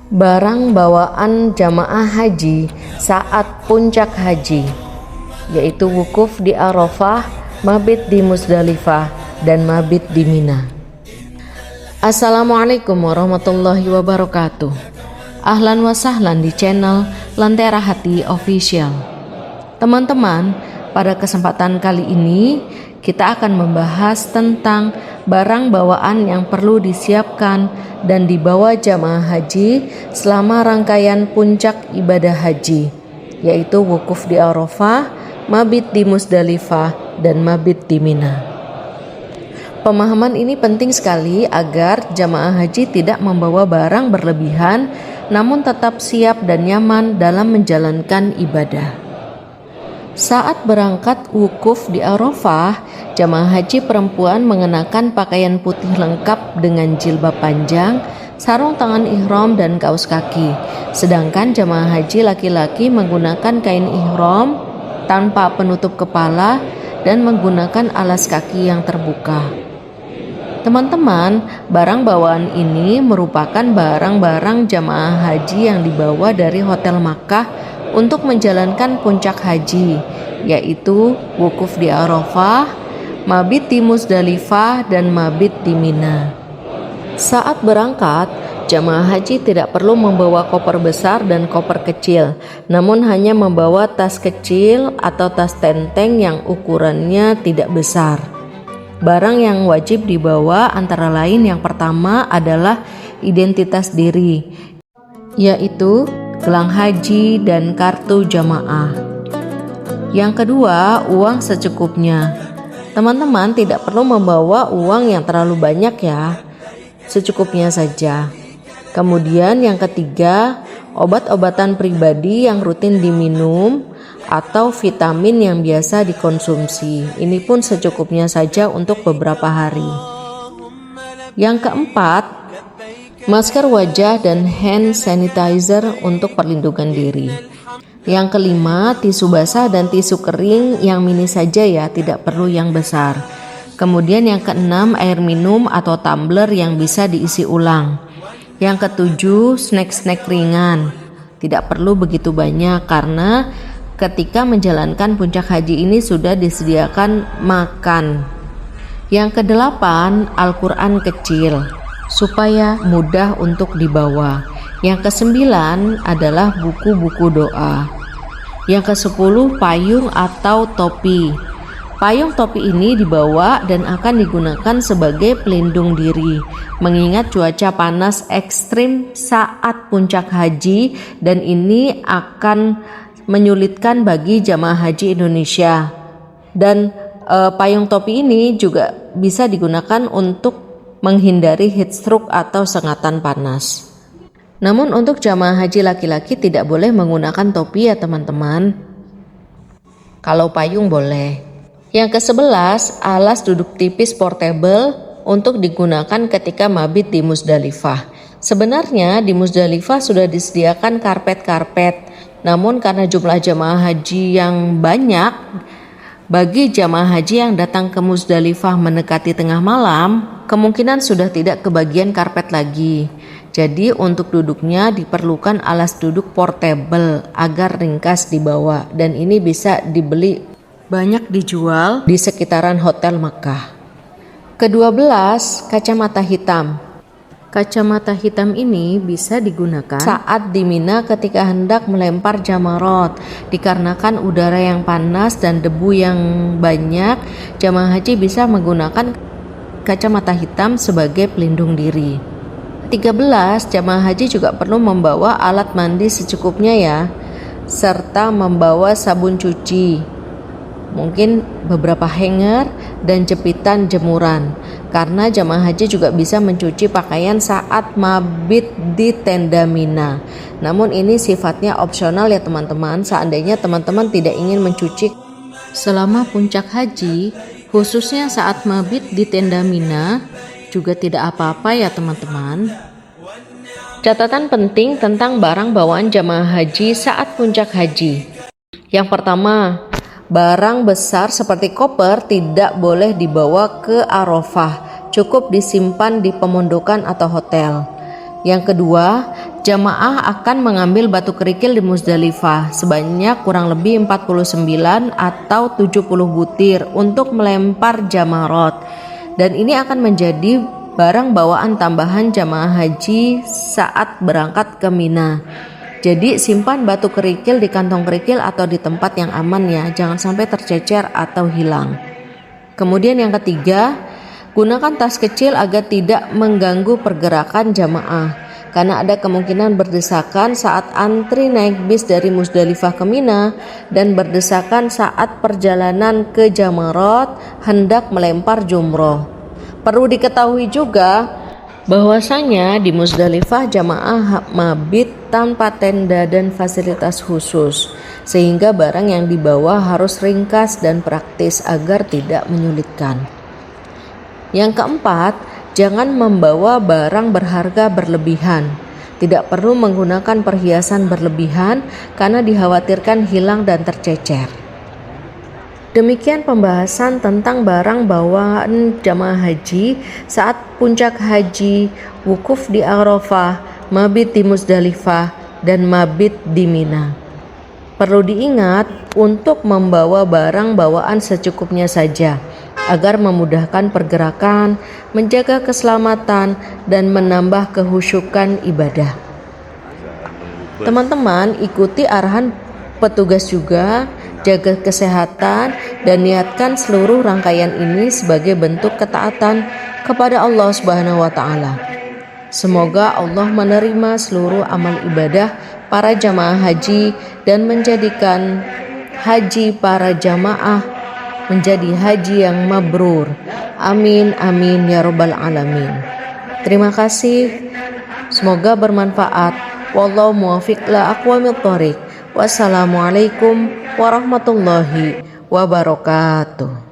Barang bawaan jamaah haji saat puncak haji, yaitu wukuf di Arafah, mabit di Muzdalifah, dan mabit di Mina. Assalamualaikum warahmatullahi wabarakatuh. Ahlan wa sahlan di channel Lentera Hati Official. Teman-teman, pada kesempatan kali ini kita akan membahas tentang barang bawaan yang perlu disiapkan dan dibawa jamaah haji selama rangkaian puncak ibadah haji, yaitu wukuf di Arafah, mabit di Muzdalifah, dan mabit di Mina. Pemahaman ini penting sekali agar jamaah haji tidak membawa barang berlebihan namun tetap siap dan nyaman dalam menjalankan ibadah. Saat berangkat wukuf di Arafah, jamaah haji perempuan mengenakan pakaian putih lengkap dengan jilbab panjang, sarung tangan ihram dan kaos kaki. Sedangkan jamaah haji laki-laki menggunakan kain ihram tanpa penutup kepala dan menggunakan alas kaki yang terbuka. Teman-teman, barang bawaan ini merupakan barang-barang jamaah haji yang dibawa dari Hotel Makkah untuk menjalankan puncak haji, yaitu wukuf di Arafah, mabit di Muzdalifah, dan mabit di Mina. Saat berangkat, jamaah haji tidak perlu membawa koper besar dan koper kecil, namun hanya membawa tas kecil atau tas tenteng yang ukurannya tidak besar. Barang yang wajib dibawa antara lain yang pertama adalah identitas diri, yaitu gelang haji dan kartu jamaah. Yang kedua, uang secukupnya. Teman-teman tidak perlu membawa uang yang terlalu banyak ya, secukupnya saja. Kemudian yang ketiga, obat-obatan pribadi yang rutin diminum atau vitamin yang biasa dikonsumsi. Ini pun secukupnya saja untuk beberapa hari. Yang keempat, masker wajah dan hand sanitizer untuk perlindungan diri. Yang kelima, tisu basah dan tisu kering yang mini saja ya, tidak perlu yang besar. Kemudian yang keenam, air minum atau tumbler yang bisa diisi ulang. Yang ketujuh, snack-snack ringan. Tidak perlu begitu banyak karena ketika menjalankan puncak haji ini sudah disediakan makan. Yang kedelapan, Al-Quran kecil supaya mudah untuk dibawa. Yang kesembilan adalah buku-buku doa. Yang kesepuluh, payung atau topi. Payung topi ini dibawa dan akan digunakan sebagai pelindung diri, mengingat cuaca panas ekstrim saat puncak haji dan ini akan menyulitkan bagi jamaah haji Indonesia. Dan payung topi ini juga bisa digunakan untuk menghindari heat stroke atau sengatan panas. Namun untuk jamaah haji laki-laki tidak boleh menggunakan topi ya teman-teman. Kalau payung boleh. Yang ke-11, alas duduk tipis portable untuk digunakan ketika mabit di Muzdalifah. Sebenarnya di Muzdalifah sudah disediakan karpet-karpet. Namun karena jumlah jamaah haji yang banyak, bagi jamaah haji yang datang ke Muzdalifah mendekati tengah malam, kemungkinan sudah tidak kebagian karpet lagi. Jadi untuk duduknya diperlukan alas duduk portable agar ringkas dibawa dan ini bisa dibeli banyak dijual di sekitaran Hotel Makkah. Ke-12, kacamata hitam. Kacamata hitam ini bisa digunakan saat di Mina ketika hendak melempar jamarot. Dikarenakan udara yang panas dan debu yang banyak, jamaah haji bisa menggunakan kacamata hitam sebagai pelindung diri. 13, jamaah haji juga perlu membawa alat mandi secukupnya ya, serta membawa sabun cuci, mungkin beberapa hanger dan jepitan jemuran, karena jamaah haji juga bisa mencuci pakaian saat mabit di tenda Mina. Namun ini sifatnya opsional ya teman-teman. Seandainya teman-teman tidak ingin mencuci selama puncak haji, khususnya saat mabit di tenda Mina, juga tidak apa-apa ya teman-teman. Catatan penting tentang barang bawaan jamaah haji saat puncak haji. Yang pertama, barang besar seperti koper tidak boleh dibawa ke Arafah, cukup disimpan di pemondokan atau hotel. Yang kedua, jamaah akan mengambil batu kerikil di Muzdalifah sebanyak kurang lebih 49 atau 70 butir untuk melempar jamarot, dan ini akan menjadi barang bawaan tambahan jamaah haji saat berangkat ke Mina. Jadi simpan batu kerikil di kantong kerikil atau di tempat yang aman ya, jangan sampai tercecer atau hilang. Kemudian yang ketiga, gunakan tas kecil agar tidak mengganggu pergerakan jamaah, karena ada kemungkinan berdesakan saat antri naik bis dari Muzdalifah ke Mina dan berdesakan saat perjalanan ke Jamarot hendak melempar jumroh. Perlu diketahui juga bahwasanya di Muzdalifah jamaah mabit tanpa tenda dan fasilitas khusus, sehingga barang yang dibawa harus ringkas dan praktis agar tidak menyulitkan. Yang keempat, jangan membawa barang berharga berlebihan. Tidak perlu menggunakan perhiasan berlebihan karena dikhawatirkan hilang dan tercecer. Demikian pembahasan tentang barang bawaan jamaah haji saat puncak haji, wukuf di Arafah, mabit di Muzdalifah, dan mabit di Mina. Perlu diingat untuk membawa barang bawaan secukupnya saja agar memudahkan pergerakan, menjaga keselamatan, dan menambah kehusyukan ibadah. Teman-teman, ikuti arahan petugas juga, jaga kesehatan, dan niatkan seluruh rangkaian ini sebagai bentuk ketaatan kepada Allah Subhanahu wa Ta'ala. Semoga Allah menerima seluruh amal ibadah para jamaah haji dan menjadikan haji para jamaah menjadi haji yang mabrur. Amin amin ya rabbal alamin. Terima kasih. Semoga bermanfaat. Wallahu muwaffiq la aqwamit thoriq. Wassalamualaikum warahmatullahi wabarakatuh.